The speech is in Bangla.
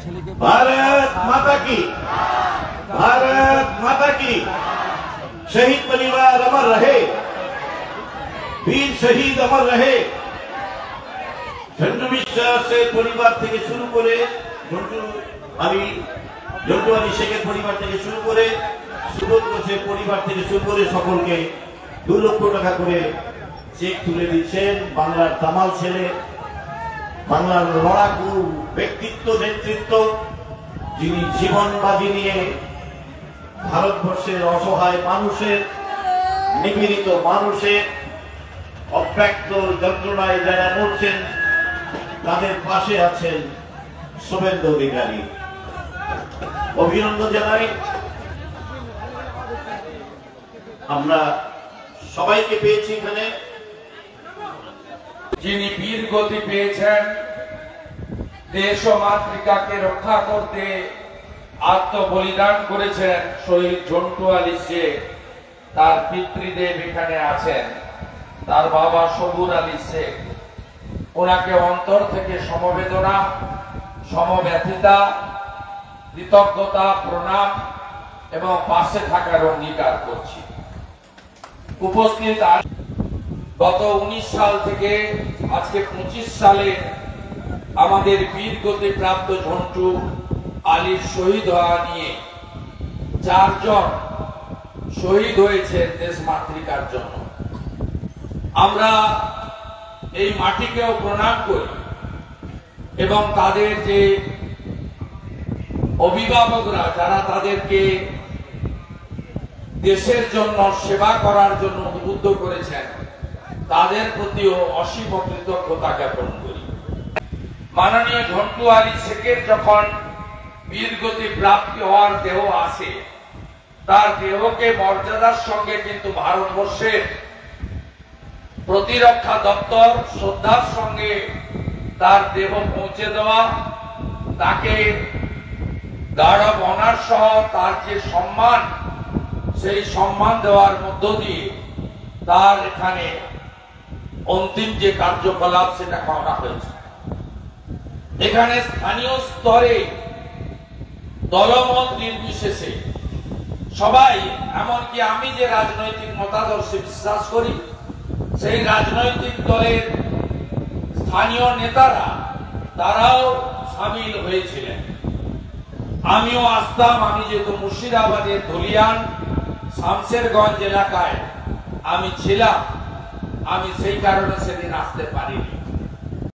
भारत माता की, भारत माता की। शहीद परिवार अमर रहे, वीर शहीद अमर रहे। झंडू বিশ্বাসের পরিবার থেকে শুরু করে ঝন্টু আলী শেখের পরিবার থেকে শুরু করে সুবোধ ঘোষের পরিবার থেকে শুরু করে সকলকে 2 লক্ষ টাকা করে চেক তুলে দিচ্ছেন। বাংলার তামাল ছেলে, বাংলার লড়াকু ব্যক্তিত্ব, নেতৃত্ব, যিনি জীবন বাজি নিয়ে ভারতবর্ষের অসহায় মানুষের, নিপীড়িত মানুষের, অব্যক্ত যন্ত্রণায় যারা মরছেন তাদের পাশে আছেন শুভেন্দু অধিকারী। অভিনন্দন জানাই। আমরা সবাইকে পেয়েছি এখানে, যিনি বীর গতি পেয়েছেন, দেশ ও মাতৃকাকে রক্ষা করতে আত্মবলিদান করেছেন শহীদ ঝন্টু আলী শেখ। তার পিতৃদেব এখানে আছেন, তার বাবা সবুর আলী শেখ। ওনাকে অন্তর থেকে সমবেদনা, সমব্যথিতা, কৃতজ্ঞতা, প্রণাম এবং পাশে থাকার অঙ্গীকার করছি। উপস্থিত গত 19 সাল থেকে আজকে 25 সালে আমাদের বীর গতি প্রাপ্ত ঝন্টু আলীর শহীদ হওয়া নিয়ে 4 জন শহীদ হয়েছে দেশ মাতৃকার জন্য। আমরা এই মাটিকেও প্রণাম করি এবং তাদের যে অভিভাবকরা যারা তাদেরকে দেশের জন্য সেবা করার জন্য উদ্বুদ্ধ করেছেন, তাদের প্রতিও অসীম কৃতজ্ঞতা জ্ঞাপন করি। মাননীয় ঝন্টু আলী শেখের যখন বীরগতি প্রাপ্তি হওয়ার দেহ আসে, তার দেহকে মর্যাদার সঙ্গে কিন্তু ভারতবর্ষের প্রতিরক্ষা দপ্তর শ্রদ্ধার সঙ্গে তার দেহ পৌঁছে দেওয়া, তাকে গার্ড অব অনার সহ তার যে সম্মান, সেই সম্মান দেওয়ার মধ্য দিয়ে তার এখানে অন্তিম যে কার্যকলাপ সেটা করা হয়েছে। এখানে স্থানীয় স্তরে দলমত নির্বিশেষে সবাই, এমনকি আমি যে রাজনৈতিক মতাদর্শে বিশ্বাস করি, সেই রাজনৈতিক দলের স্থানীয় নেতারা তারাও সামিল হয়েছিলেন। আমিও আসতাম, আমি যেহেতু মুর্শিদাবাদের ধুলিয়ান শামশেরগঞ্জ এলাকায় আমি ছিলাম, আমি সেই কারণে সেদিন আসতে পারিনি।